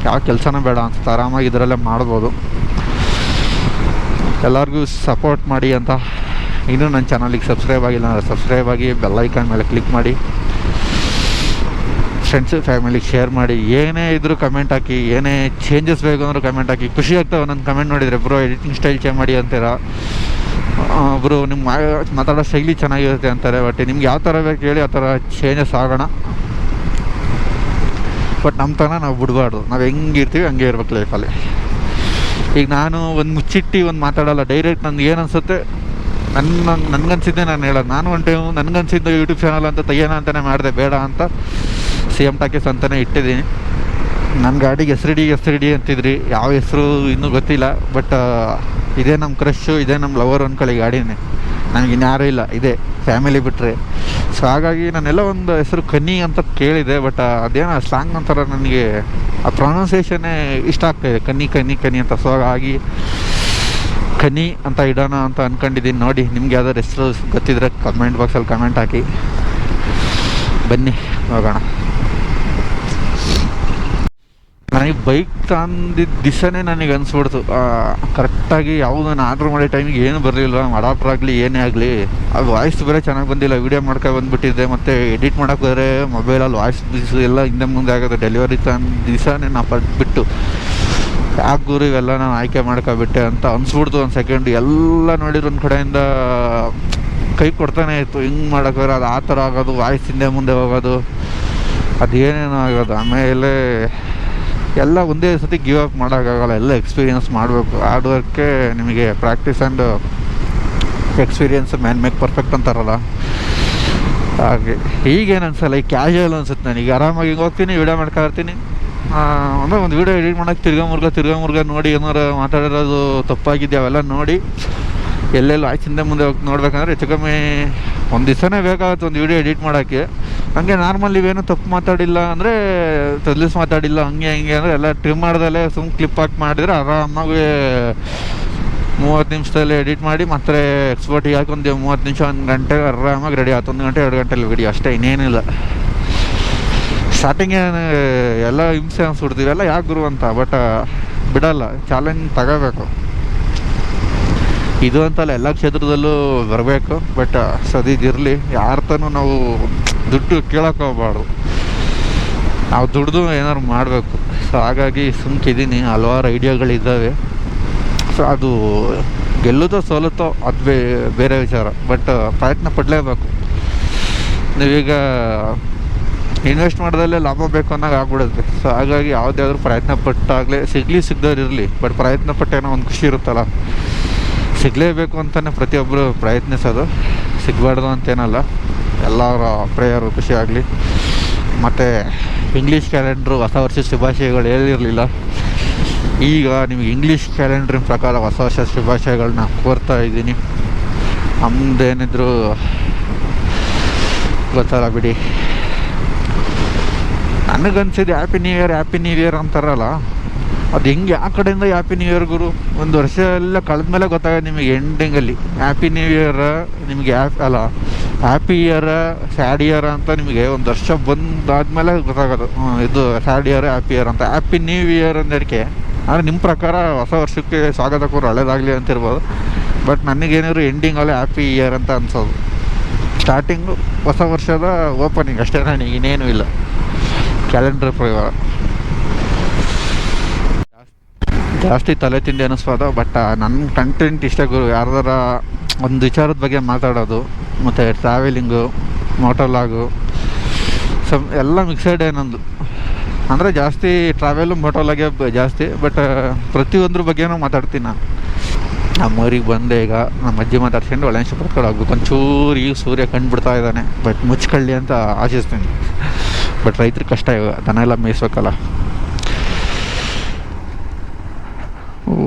ಯಾವ ಕೆಲಸನೂ ಬೇಡ ಅನ್ಸುತ್ತೆ, ಆರಾಮಾಗಿ ಇದರಲ್ಲೇ ಮಾಡ್ಬೋದು. ಎಲ್ಲರಿಗೂ ಸಪೋರ್ಟ್ ಮಾಡಿ ಅಂತ. ಇನ್ನೂ ನನ್ನ ಚಾನಲಿಗೆ ಸಬ್ಸ್ಕ್ರೈಬ್ ಆಗಿಲ್ಲ ಅಂದರೆ ಸಬ್ಸ್ಕ್ರೈಬ್ ಆಗಿ, ಬೆಲ್ ಐಕಾನ್ ಮೇಲೆ ಕ್ಲಿಕ್ ಮಾಡಿ, ಫ್ರೆಂಡ್ಸು ಫ್ಯಾಮಿಲಿಗೆ ಶೇರ್ ಮಾಡಿ. ಏನೇ ಇದ್ದರೂ ಕಮೆಂಟ್ ಹಾಕಿ, ಏನೇ ಚೇಂಜಸ್ ಬೇಕು ಅಂದರೂ ಕಮೆಂಟ್ ಹಾಕಿ. ಖುಷಿ ಆಗ್ತವೆ ನನ್ನ ಕಮೆಂಟ್ ನೋಡಿದರೆ, ಬ್ರೋ ಎಡಿಟಿಂಗ್ ಸ್ಟೈಲ್ ಚೇಂಜ್ ಮಾಡಿ ಅಂತೀರ, ಬ್ರೋ ನಿಮ್ಮ ಮಾತಾಡೋ ಶೈಲಿ ಚೆನ್ನಾಗಿರುತ್ತೆ ಅಂತಾರೆ. ಬಟ್ ನಿಮ್ಗೆ ಯಾವ ಥರ ಬೇಕು ಹೇಳಿ, ಆ ಥರ ಚೇಂಜಸ್ ಆಗೋಣ. ಬಟ್ ನಮ್ಮ ತನ ನಾವು ಬಿಡಬಾರ್ದು, ನಾವು ಹೆಂಗಿರ್ತೀವಿ ಹಂಗೆ ಇರ್ಬೇಕು ಲೈಫಲ್ಲಿ. ಈಗ ನಾನು ಒಂದು ಮುಚ್ಚಿಟ್ಟು ಒಂದು ಮಾತಾಡೋಲ್ಲ, ಡೈರೆಕ್ಟ್ ನನಗೆ ಏನು ಅನಿಸುತ್ತೆ ನನಗನ್ಸಿದ್ದೆ ನಾನು ಹೇಳೋದು. ನಾನು ಒಂದು ಟೈಮು ನನಗನ್ಸಿದ್ದು ಯೂಟ್ಯೂಬ್ ಚಾನಲ್ ಅಂತ ತೆಗಿಯೋಣ ಅಂತಲೇ ಮಾಡಿದೆ, ಬೇಡ ಅಂತ CM ಟಾಕೀಸ್ ಅಂತಲೇ ಇಟ್ಟಿದ್ದೀನಿ. ನನ್ನ ಗಾಡಿಗೆ ಎಸ್ ಡಿ ಅಂತಿದ್ರಿ, ಯಾವ ಹೆಸರು ಇನ್ನೂ ಗೊತ್ತಿಲ್ಲ. ಬಟ್ ಇದೇ ನಮ್ಮ ಕ್ರಶ್ಶು, ಇದೇ ನಮ್ಮ ಲವರ್ ಅಂದ್ಕೊಳ್ಳಿ ಗಾಡಿನೇ. ನನಗೆ ಇನ್ಯಾರೂ ಇಲ್ಲ, ಇದೆ ಫ್ಯಾಮಿಲಿ ಬಿಟ್ಟರೆ. ಸೊ ಹಾಗಾಗಿ ನಾನೆಲ್ಲ ಒಂದು ಹೆಸರು ಕನ್ನಿ ಅಂತ ಕೇಳಿದೆ, ಬಟ್ ಅದೇನೋ ಸ್ಲಾಂಗ್ ಅಂತಾರೆ, ನನಗೆ ಆ ಪ್ರೊನೌನ್ಸಿಯೇಷನ್ನೇ ಇಷ್ಟ ಆಗ್ತಾಯಿದೆ, ಕನ್ನಿ ಕನ್ನಿ ಕನ್ನಿ ಅಂತ. ಸೊ ಹಾಗಾಗಿ ಕನ್ನಿ ಅಂತ ಇಡೋಣ ಅಂತ ಅಂದ್ಕೊಂಡಿದ್ದೀನಿ. ನೋಡಿ, ನಿಮ್ಗೆ ಯಾವ್ದಾದ್ರು ಹೆಸರು ಗೊತ್ತಿದ್ರೆ ಕಮೆಂಟ್ ಬಾಕ್ಸಲ್ಲಿ ಕಮೆಂಟ್ ಹಾಕಿ. ಬನ್ನಿ ಹೋಗೋಣ. ನನಗೆ ಬೈಕ್ ತಂದಿದ್ದ ದಿವಸನೇ ನನಗೆ ಅನಿಸ್ಬಿಡ್ತು, ಕರೆಕ್ಟಾಗಿ ಯಾವುದನ್ನು ಆರ್ಡ್ರ್ ಮಾಡೋ ಟೈಮಿಗೆ ಏನು ಬರಲಿಲ್ಲ, ಅಡಾಪ್ಟರ್ ಆಗಲಿ ಏನೇ ಆಗಲಿ. ಅದು ವಾಯ್ಸ್ ಬೇರೆ ಚೆನ್ನಾಗಿ ಬಂದಿಲ್ಲ, ವೀಡಿಯೋ ಮಾಡ್ಕೊಂಡು ಬಂದುಬಿಟ್ಟಿದ್ದೆ. ಮತ್ತು ಎಡಿಟ್ ಮಾಡೋಕೆ ಹೋದರೆ ಮೊಬೈಲಲ್ಲಿ ವಾಯ್ಸ್ ಬಿಸಿ ಎಲ್ಲ ಹಿಂದೆ ಮುಂದೆ ಆಗೋದು. ಡೆಲಿವರಿ ತಂದ ದಿವಸನೇ ನಾನು ಪಟ್ಬಿಟ್ಟು ಯಾಕೆ ಗುರು ಇವೆಲ್ಲ ನಾನು ಆಯ್ಕೆ ಮಾಡ್ಕೊಬಿಟ್ಟೆ ಅಂತ ಅನಿಸ್ಬಿಡ್ತು. ಒಂದು ಸೆಕೆಂಡ್ ಎಲ್ಲ ನೋಡಿದ್ರು ಒಂದು ಕಡೆಯಿಂದ ಕೈ ಕೊಡ್ತಾನೆ ಇತ್ತು. ಹಿಂಗೆ ಮಾಡೋಕ್ಕೋದ್ರೆ ಅದು ಆ ಥರ ಆಗೋದು, ವಾಯ್ಸ್ ಹಿಂದೆ ಮುಂದೆ ಹೋಗೋದು, ಅದೇನೇನೋ ಆಗೋದು. ಆಮೇಲೆ ಎಲ್ಲ ಒಂದೇ ಸತಿ ಗಿವ್ ಅಪ್ ಮಾಡೋಕ್ಕಾಗಲ್ಲ, ಎಲ್ಲ ಎಕ್ಸ್ಪೀರಿಯನ್ಸ್ ಮಾಡಬೇಕು. ಹಾರ್ಡ್ ವರ್ಕೆ ನಿಮಗೆ practice and experience man make perfect ಅಂತಾರಲ್ಲ ಹಾಗೆ. ಈಗೇನು ಅನ್ಸಲ್ಲ, ಈಗ ಕ್ಯಾಶುವಲ್ ಅನ್ಸುತ್ತೆ. ನನಗೆ ಆರಾಮಾಗಿ ಹಿಂಗೆ ಹೋಗ್ತೀನಿ, ವೀಡಿಯೋ ಮಾಡ್ಕೊಂಡಿರ್ತೀನಿ. ಅಂದರೆ ಒಂದು ವೀಡಿಯೋ ಎಡಿಟ್ ಮಾಡೋಕ್ಕೆ ತಿರ್ಗಾ ಮುರ್ಗ ನೋಡಿ ಏನಾರು ಮಾತಾಡಿರೋದು ತಪ್ಪಾಗಿದ್ದೆ ಅವೆಲ್ಲ ನೋಡಿ ಎಲ್ಲೆಲ್ಲ ಆಯ್ತು ಹಿಂದೆ ಮುಂದೆ ಹೋಗಿ ನೋಡ್ಬೇಕಂದ್ರೆ ಹೆಚ್ಚು ಕಮ್ಮಿ ಒಂದು ದಿವಸನೇ ಬೇಕಾಗುತ್ತೆ ಒಂದು ವೀಡಿಯೋ ಎಡಿಟ್ ಮಾಡೋಕ್ಕೆ. ಹಂಗೆ ನಾರ್ಮಲ್ ಇವೇನು ತಪ್ಪು ಮಾತಾಡಿಲ್ಲ ಅಂದರೆ ತದ್ಲಿಸ್ ಮಾತಾಡಿಲ್ಲ ಹಂಗೆ ಹಿಂಗೆ ಅಂದರೆ ಎಲ್ಲ ಟ್ರಿಮ್ ಮಾಡ್ದಲ್ಲೇ ಸುಮ್ಮನೆ ಕ್ಲಿಪ್ ಹಾಕಿ ಮಾಡಿದರೆ ಆರಾಮಾಗಿ 30 ನಿಮಿಷದಲ್ಲಿ ಎಡಿಟ್ ಮಾಡಿ ಮತ್ತೆ ಎಕ್ಸ್ಪೋರ್ಟಿಗೆ ಹಾಕಿ ಒಂದು 30 ನಿಮಿಷ 1 ಗಂಟೆ ಆರಾಮಾಗಿ ರೆಡಿ ಆಯ್ತು. 1 ಗಂಟೆ 2 ಗಂಟೆಲಿ ವೀಡಿಯೋ ಅಷ್ಟೇ, ಇನ್ನೇನಿಲ್ಲ. ಸ್ಟಾರ್ಟಿಂಗೇ ಎಲ್ಲ ಹಿಂಸೆ ಅನ್ಸ್ಬಿಡ್ತೀವಿ, ಎಲ್ಲ ಯಾಕೆ ಗುರು ಅಂತ. ಬಟ್ ಬಿಡಲ್ಲ, ಚಾಲೆಂಜ್ ತಗೋಬೇಕು. ಇದು ಅಂತಲ್ಲ, ಎಲ್ಲ ಕ್ಷೇತ್ರದಲ್ಲೂ ಬರಬೇಕು. ಬಟ್ ಸದಿದಿರಲಿ, ಯಾರ್ತನೂ ನಾವು ದುಡ್ಡು ಕೇಳೋಕೆ ಹೋಗ್ಬಾರ್ದು, ನಾವು ದುಡ್ದು ಏನಾದ್ರು ಮಾಡಬೇಕು. ಸೊ ಹಾಗಾಗಿ ಸುಮ್ಕಿದ್ದೀನಿ, ಹಲವಾರು ಐಡಿಯಾಗಳಿದ್ದಾವೆ. ಸೊ ಅದು ಗೆಲ್ಲುತ್ತೋ ಸೋಲುತ್ತೋ ಅದು ಬೇರೆ ವಿಚಾರ, ಬಟ್ ಪ್ರಯತ್ನ ಪಡಲೇಬೇಕು. ನೀವೀಗ ಇನ್ವೆಸ್ಟ್ ಮಾಡೋದಲ್ಲೇ ಲಾಭ ಬೇಕು ಅನ್ನೋದು ಆಗ್ಬಿಡುತ್ತೆ. ಸೊ ಹಾಗಾಗಿ ಯಾವುದಾದ್ರೂ ಪ್ರಯತ್ನ ಪಟ್ಟಾಗಲೇ ಸಿಗದವ್ರು ಇರಲಿ, ಬಟ್ ಪ್ರಯತ್ನ ಪಟ್ಟೇನೋ ಒಂದು ಖುಷಿ ಇರುತ್ತಲ್ಲ. ಸಿಗಲೇಬೇಕು ಅಂತಲೇ ಪ್ರತಿಯೊಬ್ಬರು ಪ್ರಯತ್ನಿಸೋದು, ಸಿಗಬಾರ್ದು ಅಂತೇನಲ್ಲ. ಎಲ್ಲರ ಪ್ರೇಯರು ಖುಷಿ ಆಗಲಿ. ಮತ್ತು ಇಂಗ್ಲೀಷ್ ಕ್ಯಾಲೆಂಡ್ರು ಹೊಸ ವರ್ಷದ ಶುಭಾಶಯಗಳು ಹೇಳಿರಲಿಲ್ಲ. ಈಗ ನಿಮಗೆ ಇಂಗ್ಲೀಷ್ ಕ್ಯಾಲೆಂಡ್ರಿನ ಪ್ರಕಾರ ಹೊಸ ವರ್ಷದ ಶುಭಾಶಯಗಳನ್ನ ಕೋರ್ತಾ ಇದ್ದೀನಿ. ನಮ್ಮದೇನಿದ್ರು ಗೊತ್ತಲ್ಲ ಬಿಡಿ. ನನಗನ್ಸಿದ್ದು ಹ್ಯಾಪಿ ನ್ಯೂ ಇಯರ್ ಅಂತಾರಲ್ಲ, ಅದು ಹೆಂಗೆ ಆ ಕಡೆಯಿಂದ ಹ್ಯಾಪಿ ನ್ಯೂ ಇಯರ್ ಗುರು. ಒಂದು ವರ್ಷ ಎಲ್ಲ ಕಳೆದ್ಮೇಲೆ ಗೊತ್ತಾಗೋದು ನಿಮಗೆ ಎಂಡಿಂಗಲ್ಲಿ ಹ್ಯಾಪಿ ನ್ಯೂ ಇಯರ್. ನಿಮಗೆ ಹ್ಯಾಪಿ ಇಯರ್ ಸ್ಯಾಡ್ ಇಯರ್ ಅಂತ ನಿಮಗೆ ಒಂದು ವರ್ಷ ಬಂದಾದ್ಮೇಲೆ ಗೊತ್ತಾಗೋದು, ಇದು ಸ್ಯಾಡ್ ಇಯರ್ ಹ್ಯಾಪಿ ಇಯರ್ ಅಂತ. ಹ್ಯಾಪಿ ನ್ಯೂ ಇಯರ್ ಅಂದಕ್ಕೆ ಅಂದರೆ ನಿಮ್ಮ ಪ್ರಕಾರ ಹೊಸ ವರ್ಷಕ್ಕೆ ಸ್ವಾಗತ ಕೋರು ಒಳ್ಳೇದಾಗಲಿ ಅಂತಿರ್ಬೋದು. ಬಟ್ ನನಗೇನಾದ್ರು ಎಂಡಿಂಗಲ್ಲೇ ಹ್ಯಾಪಿ ಇಯರ್ ಅಂತ ಅನ್ಸೋದು. ಸ್ಟಾರ್ಟಿಂಗು ಹೊಸ ವರ್ಷದ ಓಪನಿಂಗ್ ಅಷ್ಟೇ, ನನಗೆ ಇನ್ನೇನು ಇಲ್ಲ ಕ್ಯಾಲೆಂಡರ್ ಪ್ರಕಾರ. ಜಾಸ್ತಿ ತಲೆ ತಿಂಡಿ ಅನ್ನಿಸ್ಬೋದು. ಬಟ್ ನನ್ನ ಕಂಟೆಂಟ್ ಇಷ್ಟ ಗುರು. ಯಾರ್ದಾರ ಒಂದು ವಿಚಾರದ ಬಗ್ಗೆ ಮಾತಾಡೋದು, ಮತ್ತು ಟ್ರಾವೆಲಿಂಗು, ಮೋಟೋಲಾಗು, ಎಲ್ಲ ಮಿಕ್ಸೆಡ್ ಏನೊಂದು. ಅಂದರೆ ಜಾಸ್ತಿ ಟ್ರಾವೆಲು ಮೋಟೋಲಾಗೆ ಜಾಸ್ತಿ. ಬಟ್ ಪ್ರತಿಯೊಂದ್ರ ಬಗ್ಗೆನೂ ಮಾತಾಡ್ತೀನಿ ನಾನು. ನಮ್ಮ ಊರಿಗೆ ಬಂದೆ, ಈಗ ನಮ್ಮ ಅಜ್ಜಿ ಮಾತಾಡ್ಕೊಂಡು ಒಳ್ಳೆ ಪಡ್ಕೊಂಡು ಹೋಗ್ಬೇಕು. ಒಂಚೂರು ಈಗ ಸೂರ್ಯ ಕಂಡುಬಿಡ್ತಾ ಇದ್ದಾನೆ, ಬಟ್ ಮುಚ್ಕೊಳ್ಳಿ ಅಂತ ಆಶಿಸ್ತೀನಿ. ಬಟ್ ರೈತರಿಗೆ ಕಷ್ಟ ಇವಾಗ, ದನ ಎಲ್ಲ ಮೇಯಿಸ್ಬೇಕಲ್ಲ.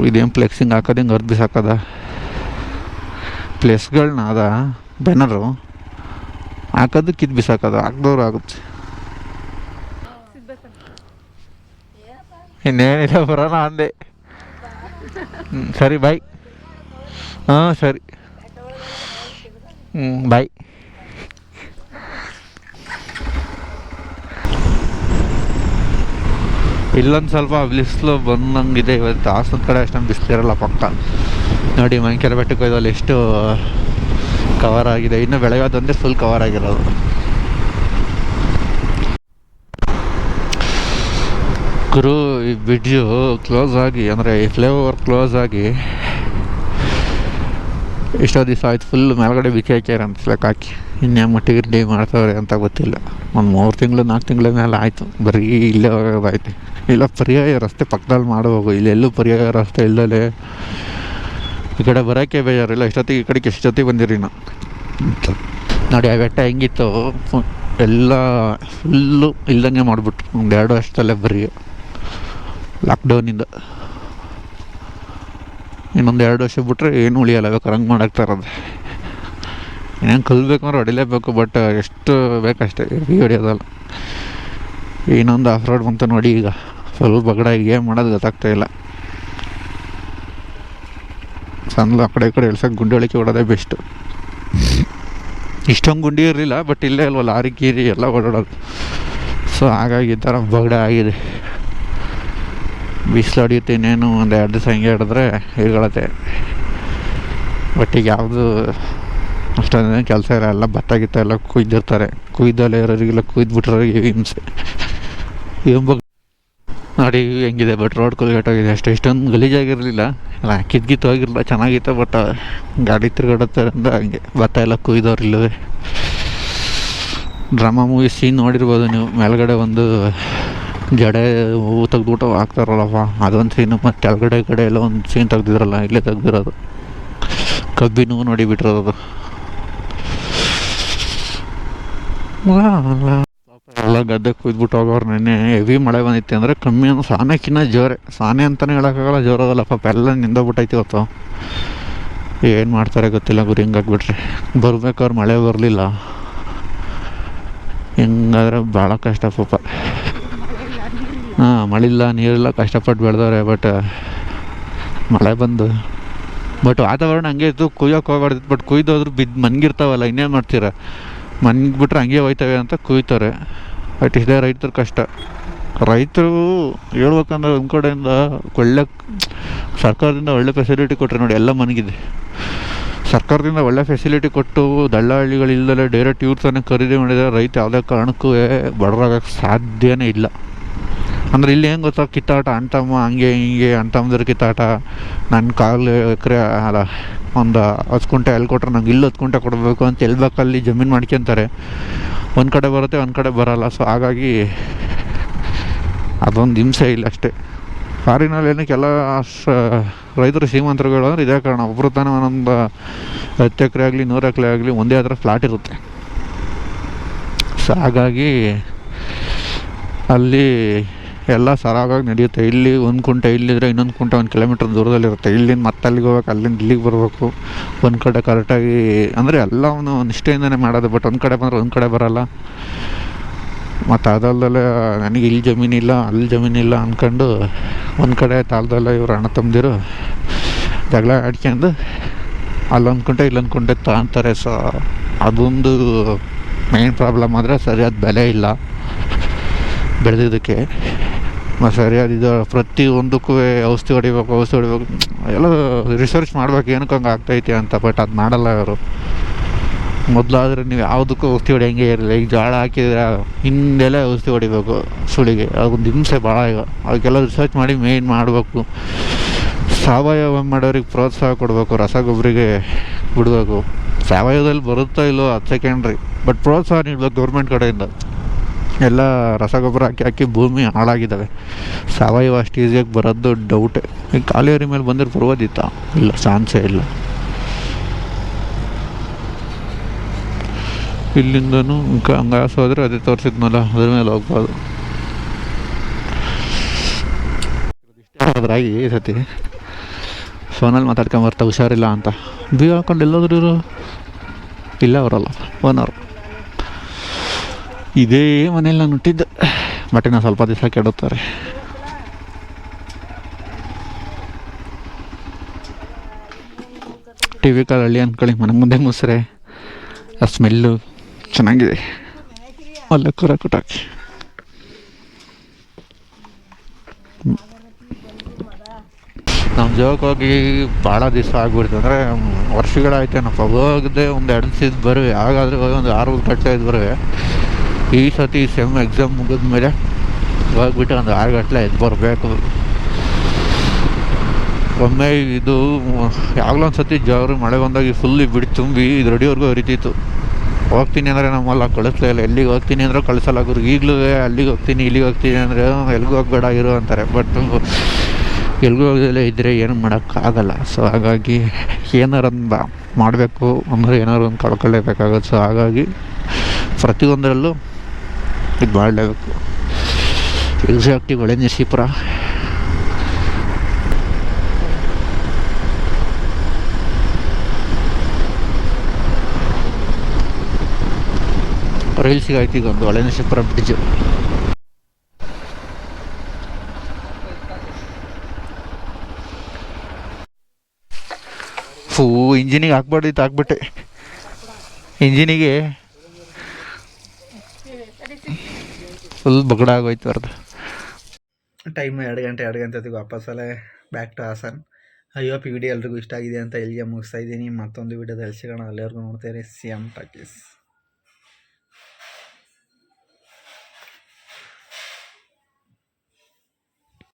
ಇದೇನು ಫ್ಲೆಕ್ಸಿಂಗ್ ಹಾಕೋದು, ಹಿಂಗೆ ಅರ್ದು ಬಿಸಾಕೋದ ಪ್ಲೇಸ್ಗಳನ್ನ ಅದ ಬ್ಯಾನರು ಹಾಕೋದು, ಕಿತ್ತು ಬಿಸಾಕೋದು, ಹಾಕ್ದವ್ರು ಆಗುತ್ತೆ. ಇನ್ನೇನಿಲ್ಲ, ಬರೋಣ ಅಂದೆ. ಸರಿ ಬಾಯ್. ಹಾಂ ಸರಿ, ಬಾಯ್. ಇಲ್ಲೊಂದು ಸ್ವಲ್ಪ ಬಿಸಿಲು ಬಂದಂಗಿದೆ ಇವತ್ತು. ಹಾಸನ ಕಡೆ ಅಷ್ಟೊಂದು ಬಿಸಿಲಿರಲ್ಲ ಪಕ್ಕ. ನೋಡಿ ಮಂಕೆರೆ ಬೆಟ್ಟಕ್ಕೆ ಹೋಯ್ದಲ್ಲಿ ಎಷ್ಟು ಕವರ್ ಆಗಿದೆ. ಇನ್ನು ಬೆಳಗ್ಗೆದೊಂದೇ ಫುಲ್ ಕವರ್ ಆಗಿರೋದು. ಗುರು ಈ ಬ್ರಿಡ್ಜು ಕ್ಲೋಸ್ ಆಗಿ, ಅಂದರೆ ಈ ಫ್ಲೈಓವರ್ ಕ್ಲೋಸ್ ಆಗಿ ಎಷ್ಟೋ ದಿವಸ ಆಯ್ತು. ಫುಲ್ ಮೇಲ್ಗಡೆ ಬಿಸಿ ಹಾಕ್ಯಾರ ಅಂತ ಲೆಕ್ಕ ಹಾಕಿ. ಇನ್ನೇ ಮಟ್ಟಿಗೆ ರೆಡಿ ಮಾಡ್ತಾವ್ರೆ ಅಂತ ಗೊತ್ತಿಲ್ಲ. ಒಂದು 3 ತಿಂಗಳು 4 ತಿಂಗಳ ಮೇಲೆ ಆಯಿತು. ಬರೀ ಇಲ್ಲೇ ಹೋಗೋದಾಯ್ತು. ಇಲ್ಲ ಪರ್ಯಾಯ ರಸ್ತೆ ಪಕ್ಕದಲ್ಲಿ ಮಾಡೋದು, ಇಲ್ಲೆಲ್ಲೂ ಪರ್ಯಾಯ ರಸ್ತೆ ಇಲ್ಲದೆ ಈ ಕಡೆ ಬರೋಕ್ಕೆ ಬೇಜಾರಿಲ್ಲ. ಇಷ್ಟೊತ್ತಿಗೆ ಈ ಕಡೆಗೆ ಎಷ್ಟೊತ್ತಿಗೆ ಬಂದಿರಿ ನಾವು. ನೋಡಿ ಆ ಬೆಟ್ಟ ಹೆಂಗಿತ್ತು, ಎಲ್ಲ ಫುಲ್ಲು ಇಲ್ದಂಗೆ ಮಾಡಿಬಿಟ್ರು. 1-2 ವರ್ಷದಲ್ಲೇ ಬರೀ ಲಾಕ್ಡೌನಿಂದ ಇನ್ನೊಂದು 2 ವರ್ಷ ಬಿಟ್ಟರೆ ಏನು ಉಳಿಯಲ್ಲ, ಬೇಕಾದ್ರೆ ಹಂಗೆ ಮಾಡಾಕ್ತಾ ಇರೋದು. ಇನ್ನೇನು ಕಲಿಬೇಕಂದ್ರೆ ಹೊಡಿಲೇಬೇಕು, ಬಟ್ ಎಷ್ಟು ಬೇಕಷ್ಟೇ, ಹೆವಿ ಹೊಡಿಯೋದಲ್ಲ. ಇನ್ನೊಂದು ಆಫ್ ರೋಡ್ ಬಂತು ನೋಡಿ, ಈಗ ಸ್ವಲ್ಪ ಬಗಡ ಏನು ಮಾಡೋದು ಗೊತ್ತಾಗ್ತಾಯಿಲ್ಲ. ಸಣ್ಣ ಆ ಕಡೆ ಈ ಕಡೆ ಎಳ್ಸೋಕೆ ಗುಂಡಿ ಒಳಕ್ಕೆ ಓಡೋದೇ ಬೆಸ್ಟು. ಇಷ್ಟೊಂದು ಗುಂಡಿ ಇರಲಿಲ್ಲ, ಬಟ್ ಇಲ್ಲೇ ಅಲ್ವ ಲಾರಿ ಗೀರಿ ಎಲ್ಲ ಓಡಾಡೋದು. ಸೊ ಹಾಗಾಗಿ ಈ ಥರ ಬಗಡ ಆಗಿದೆ. ಬಿಸಿಲು ಹೊಡಿಯುತ್ತೆ, ಇನ್ನೇನು ಒಂದು 2 ದಿವಸ ಹಿಂಗೆ ಹಿಡಿದ್ರೆ ಇರುಗಳತ್ತೆ. ಬಟ್ ಈಗ ಯಾವುದು ಅಷ್ಟೊಂದೇನು ಕೆಲಸ ಇಲ್ಲ, ಎಲ್ಲ ಭತ್ತ ಗಿತ್ತ ಎಲ್ಲ ಕುಯ್ದಿರ್ತಾರೆ. ಕುಯ್ದಲ್ಲೇ ಇರೋರಿಗೆಲ್ಲ ಕುಯ್ದುಬಿಟ್ರೋರಿಗೆ ಹಿಂಸೆ. ನೋಡಿ ಹೆಂಗಿದೆ, ಬಟ್ ರೋಡ್ ಕುಲ್ಗಟ್ಟೋಗಿದೆ ಅಷ್ಟೇ. ಇಷ್ಟೊಂದು ಗಲೀಜಾಗಿರಲಿಲ್ಲ, ಎಲ್ಲ ಕಿದ್ಗಿತ್ತು ಹೋಗಿರಲಿಲ್ಲ, ಚೆನ್ನಾಗಿತ್ತು. ಬಟ್ ಗಾಡಿ ತಿರುಗಾಡೋದ್ರಿಂದ ಹಂಗೆ ಭತ್ತ ಎಲ್ಲ ಕುಯ್ದವ್ರು ಇಲ್ಲವೇ. ಡ್ರಾಮಾ ಮೂವಿ ಸೀನ್ ನೋಡಿರ್ಬೋದು ನೀವು, ಮೇಲ್ಗಡೆ ಒಂದು ಜಡೆ ಹೂವು ತೆಗ್ದುಬಿಟ್ಟು ಹಾಕ್ತಾರಲ್ಲಪ್ಪ, ಅದೊಂದು ಸೀನು. ಮತ್ತು ಕೆಳಗಡೆ ಕಡೆ ಎಲ್ಲ ಒಂದು ಸೀನ್ ತೆಗ್ದಿದ್ರಲ್ಲ, ಇಲ್ಲೇ ತೆಗ್ದಿರೋದು. ಕಬ್ಬಿನೂ ನೋಡಿ ಬಿಟ್ಟಿರೋದು ಎಲ್ಲ ಗದ್ದೆ ಕುಯ್ದುಬಿಟ್ಟು ಹೋಗೋರು. ನೆನ್ನೆ ಹೆವಿ ಮಳೆ ಬಂದಿತ್ತು, ಅಂದರೆ ಕಮ್ಮಿ ಅಂದ್ರೆ ಸಾನೆಕ್ಕಿನ್ನ ಜೋರೆ. ಸಾನೆ ಅಂತಲೇ ಹೇಳೋಕ್ಕಾಗಲ್ಲ, ಜೋರದಲ್ಲ ಪಾಪ, ಎಲ್ಲ ನಿಂದೋಗ್ಬಿಟ್ಟೈತಿ ಇವತ್ತು. ಏನು ಮಾಡ್ತಾರೆ ಗೊತ್ತಿಲ್ಲ, ಗುರಿ ಹಿಂಗಾಗ್ಬಿಟ್ರೆ. ಬರ್ಬೇಕಾದ್ರೆ ಮಳೆ ಬರಲಿಲ್ಲ, ಹಿಂಗಾದ್ರೆ ಭಾಳ ಕಷ್ಟ ಪಾಪ. ಮಳಿಲ್ಲ, ನೀರಿಲ್ಲ, ಕಷ್ಟಪಟ್ಟು ಬೆಳೆದವ್ರೆ. ಬಟ್ ಮಳೆ ಬಂದು, ಬಟ್ ವಾತಾವರಣ ಹಂಗೆ ಇತ್ತು. ಕುಯ್ಯೋಕೆ ಹೋಗ್ಬಾರ್ದಿತ್ತು, ಬಟ್ ಕುಯ್ದೋದ್ರು ಮನ್ಗಿರ್ತಾವಲ್ಲ, ಇನ್ನೇನು ಮಾಡ್ತೀರ, ಮನ್ಗಿಬಿಟ್ರೆ ಹಂಗೆ ಹೋಯ್ತವೆ ಅಂತ ಕುಯ್ತಾರೆ. ಬಟ್ ಇದೇ ರೈತರ ಕಷ್ಟ. ರೈತರು ಹೇಳ್ಬೇಕಂದ್ರೆ ಒಂದು ಕಡೆಯಿಂದ ಒಳ್ಳೆ ಸರ್ಕಾರದಿಂದ ಒಳ್ಳೆ ಫೆಸಿಲಿಟಿ ಕೊಟ್ಟರೆ ನೋಡಿ, ಎಲ್ಲ ಮನಗಿದೆ. ಸರ್ಕಾರದಿಂದ ಒಳ್ಳೆ ಫೆಸಿಲಿಟಿ ಕೊಟ್ಟು ದಳ್ಳಾಳಿಗಳಿಲ್ಲದೆ ಡೈರೆಕ್ಟ್ ಇವ್ರ ತಾನೇ ಖರೀದಿ ಮಾಡಿದರೆ ರೈತ ಯಾವುದೇ ಕಾರಣಕ್ಕೂ ಬಡರಾಗಕ್ಕೆ ಸಾಧ್ಯನೇ ಇಲ್ಲ. ಅಂದರೆ ಇಲ್ಲಿ ಹೆಂಗೆ ಗೊತ್ತಾ, ಕಿತ್ತಾಟ ಅಣ್ತಮ್ಮ, ಹಂಗೆ ಹಿಂಗೆ ಅಣ್ತಮ್ಮದ್ರ ಕಿತ್ತಾಟ. ನನ್ನ ಕಾಲು ಎಕರೆ ಅಲ್ಲ, ಒಂದು 10 ಕುಂಟೆ ಎಲ್ಲಿ ಕೊಟ್ರೆ ನಂಗೆ ಇಲ್ಲಿ 10 ಕುಂಟೆ ಕೊಡಬೇಕು ಅಂತ ಎಲ್ಬೇಕಲ್ಲಿ ಜಮೀನು ಮಾಡ್ಕೊತಾರೆ. ಒಂದು ಕಡೆ ಬರುತ್ತೆ, ಒಂದು ಕಡೆ ಬರೋಲ್ಲ. ಸೊ ಹಾಗಾಗಿ ಅದೊಂದು ಹಿಂಸೆ ಇಲ್ಲ ಅಷ್ಟೇ. ಫಾರಿನಲ್ಲಿ ಏನಕ್ಕೆಲ್ಲ ರೈತರು ಶ್ರೀಮಂತರುಗಳು ಅಂದ್ರೆ ಇದೇ ಕಾರಣ. ಒಬ್ಬರು ತಾನೇ ಒಂದೊಂದು 10 ಎಕರೆ ಆಗಲಿ 100 ಎಕರೆ ಆಗಲಿ ಒಂದೇ ಹತ್ರ ಫ್ಲಾಟ್ ಇರುತ್ತೆ. ಸೊ ಹಾಗಾಗಿ ಅಲ್ಲಿ ಎಲ್ಲ ಸರಾಗಾಗಿ ನಡೆಯುತ್ತೆ. ಇಲ್ಲಿ 1 ಕುಂಟೆ ಇಲ್ಲಿದ್ರೆ ಇನ್ನೊಂದು ಕುಂಟೆ 1 ಕಿಲೋಮೀಟ್ರ್ ದೂರದಲ್ಲಿರುತ್ತೆ. ಇಲ್ಲಿಂದ ಮತ್ತೆ ಅಲ್ಲಿಗೆ ಹೋಗ್ಬೇಕು, ಅಲ್ಲಿಂದ ಇಲ್ಲಿಗೆ ಬರಬೇಕು. ಒಂದು ಕಡೆ ಕರೆಕ್ಟಾಗಿ ಅಂದರೆ ಎಲ್ಲವೂ ನಿಷ್ಠೆಯಿಂದನೇ ಮಾಡೋದು. ಬಟ್ ಒಂದು ಕಡೆ ಬಂದರೆ ಒಂದು ಕಡೆ ಬರೋಲ್ಲ. ಮತ್ತು ಅದಲ್ಲದೆ ನನಗೆ ಇಲ್ಲಿ ಜಮೀನಿಲ್ಲ, ಅಲ್ಲಿ ಜಮೀನಿಲ್ಲ ಅಂದ್ಕೊಂಡು ಒಂದು ಕಡೆ ತಾಳ್ದಲ್ಲ ಇವರು ಅಣ್ಣ ತಮ್ಮದಿರು ಜಗಳ ಆಡ್ಕೊಂಡು ಅಲ್ಲೊಂದು ಕುಂಟೆ ಇಲ್ಲೊಂದು ಕುಂಟೆ ತಗೊಂತಾರೆ. ಸೊ ಅದೊಂದು ಮೇನ್ ಪ್ರಾಬ್ಲಮ್. ಆದರೆ ಸರಿಯಾದ ಬೆಲೆ ಇಲ್ಲ ಬೆಳೆದಿದ್ದಕ್ಕೆ. ಮತ್ತು ಸರಿಯಾದ ಇದು ಪ್ರತಿಯೊಂದಕ್ಕೂ ಔಷಧಿ ಹೊಡಿಬೇಕು ಎಲ್ಲ ರಿಸರ್ಚ್ ಮಾಡ್ಬೇಕು, ಏನಕ್ಕೆ ಹಂಗೆ ಆಗ್ತೈತೆ ಅಂತ. ಬಟ್ ಅದು ಮಾಡಲ್ಲ ಇವರು. ಮೊದಲಾದರೆ ನೀವು ಯಾವುದಕ್ಕೂ ಔಷಧಿ ಹೊಡೆಯಂಗೆ ಇರಲಿಲ್ಲ. ಈಗ ಜೋಳ ಹಾಕಿದ್ರೆ ಹಿಂದೆಲ್ಲ ಔಷಧಿ ಹೊಡಿಬೇಕು ಸುಳಿಗೆ, ಅದೊಂದು ಹಿಂಸೆ ಭಾಳ. ಈಗ ಅದಕ್ಕೆಲ್ಲ ರಿಸರ್ಚ್ ಮಾಡಿ ಮೇಯ್ನ್ ಮಾಡಬೇಕು. ಸಾವಯವ ಮಾಡೋರಿಗೆ ಪ್ರೋತ್ಸಾಹ ಕೊಡಬೇಕು, ರಸಗೊಬ್ಬರಿಗೆ ಬಿಡಬೇಕು. ಸಾವಯವದಲ್ಲಿ ಬರುತ್ತೋ ಇಲ್ಲೋ ಅದು ಸೆಕೆಂಡ್ರಿ, ಬಟ್ ಪ್ರೋತ್ಸಾಹ ನೀಡಬೇಕು ಗೌರ್ಮೆಂಟ್ ಕಡೆಯಿಂದ. ಎಲ್ಲ ರಸಗೊಬ್ಬರ ಹಾಕಿ ಭೂಮಿ ಹಾಳಾಗಿದ್ದಾವೆ. ಸಾವಯವ ಅಷ್ಟು ಈಸಿಯಾಗಿ ಬರೋದು ಡೌಟೇ. ಈಗ ಕಾಲೇರಿ ಮೇಲೆ ಬಂದರೆ ಬರ್ಬೋದಿತ್ತ? ಇಲ್ಲ, ಚಾನ್ಸೇ ಇಲ್ಲ. ಇಲ್ಲಿಂದನೂ ಹಂಗಾಸ ಹೋದರೆ ಅದೇ ತೋರಿಸಿದ್ನಲ್ಲ, ಅದ್ರ ಮೇಲೆ ಹೋಗ್ಬೋದು. ಅದ್ರಾಗಿ ಈ ಸತಿ ಫೋನಲ್ಲಿ ಮಾತಾಡ್ಕೊಂಬರ್ತಾ ಹುಷಾರಿಲ್ಲ ಅಂತ. ಬೀಗ ಹಾಕೊಂಡು ಎಲ್ಲೋದ್ರು ಇವರು ಇಲ್ಲ, ಅವರಲ್ಲ ಓನರು. ಇದೇ ಮನೇಲಿ ನಾನು ಹುಟ್ಟಿದ್ದೆ, ಬಟ್ ನಾನು ಸ್ವಲ್ಪ ದಿವಸ ಕೆಡುತ್ತಾರೆ. ಟಿವಿ ಕಾಲ್ ಹಳ್ಳಿ ಅಂದ್ಕೊಳ್ಳಿ, ಮನೆ ಮುಂದೆ ಮುಸ್ರೆ, ಆ ಸ್ಮೆಲ್ಲು ಚೆನ್ನಾಗಿದೆ. ಅಲ್ಲೇ ಕೂರ ಕುಟಾಕಿ ನಮ್ಮ ಜೋಗಕ್ಕೆ ಹೋಗಿ ಭಾಳ ದಿವಸ ಆಗ್ಬಿಡ್ತು. ಅಂದರೆ ವರ್ಷಗಳಾಯ್ತೇನಪ್ಪ ಹೋಗದೆ. ಒಂದು 2 ದಿವಸ ಬರುವೆ, ಹಾಗಾದರೆ ಹೋಗಿ ಒಂದು 6 ಗಂಟೆ ಬರುವೆ. ಈ ಸತಿ ಸೆಮ್ ಎಕ್ಸಾಮ್ ಮುಗಿದ ಮೇಲೆ ಹೋಗ್ಬಿಟ್ಟು ಒಂದು 6 ಗಂಟೆ ಎದ್ದು ಬರಬೇಕು. ಒಮ್ಮೆ ಇದು ಯಾವಾಗಲೂ ಒಂದು ಸತಿ ಜೋರು ಮಳೆ ಬಂದಾಗ ಫುಲ್ ಬಿಟ್ಟು ತುಂಬಿ ಇದು ರೆಡಿವರೆಗೂ ಹರಿತಿತ್ತು. ಹೋಗ್ತೀನಿ ಅಂದರೆ ನಮ್ಮಲ್ಲ ಕಳಿಸ್ಲೇ ಇಲ್ಲ. ಎಲ್ಲಿಗೆ ಹೋಗ್ತೀನಿ ಅಂದರೆ ಕಳಿಸಲ್ಲ ಗುರು. ಈಗಲೂ ಅಲ್ಲಿಗೆ ಹೋಗ್ತೀನಿ ಇಲ್ಲಿಗೆ ಹೋಗ್ತೀನಿ ಅಂದರೆ ಎಲ್ಲಿಗೂ ಹೋಗ್ಬೇಡ ಇರು ಅಂತಾರೆ. ಬಟ್ ಎಲ್ಲಿಗೂ ಹೋಗೋದಲ್ಲೇ ಇದ್ದರೆ ಏನು ಮಾಡೋಕ್ಕಾಗಲ್ಲ. ಸೊ ಹಾಗಾಗಿ ಏನಾರೊಂದು ಮಾಡಬೇಕು ಅಂದರೆ ಏನಾರು ಒಂದು ಕಳ್ಕೊಳ್ಳೇಬೇಕಾಗುತ್ತೆ. ಸೊ ಹಾಗಾಗಿ ಪ್ರತಿಯೊಂದರಲ್ಲೂ ಇದು ಮಾಡಲೇಬೇಕು. ಎಕ್ಸಾಕ್ಟಿವ್ ಒಳ್ಳೆ ನರಸೀಪುರ ರೀಲ್ಸಿಗೆ ಆಯ್ತು ಈಗ ಒಂದು ಹೊಳೆನರಸೀಪುರ ಬ್ರಿಡ್ಜು. ಇಂಜಿನಿಗೆ ಹಾಕ್ಬಾರ್ದಿತ್ತು ಹಾಕ್ಬಿಟ್ಟೆ. ಇಂಜಿನಿಗೆ ಫುಲ್ ಬಗಡ ಆಗೋಯ್ತು ಅರ್ಧ. ಟೈಮ್ 2 ಗಂಟೆ ಹೊತ್ತಿಗೆ ವಾಪಸ್ಸಲ್ಲೇ back to Hassan. I hope ಈ ವಿಡಿಯೋ ಎಲ್ರಿಗೂ ಇಷ್ಟ ಆಗಿದೆ ಅಂತ ಇಲ್ಲಿಗೆ ಮುಗಿಸ್ತಾ ಇದ್ದೀನಿ. ಮತ್ತೊಂದು ವಿಡಿಯೋದಲ್ಲಿ ಸಿಗೋಣ. ಅಲ್ಲಿವರೆಗೂ ನೋಡ್ತಾರೆ ಸಿ ಎಮ್ ಟಾಕೀಸ್.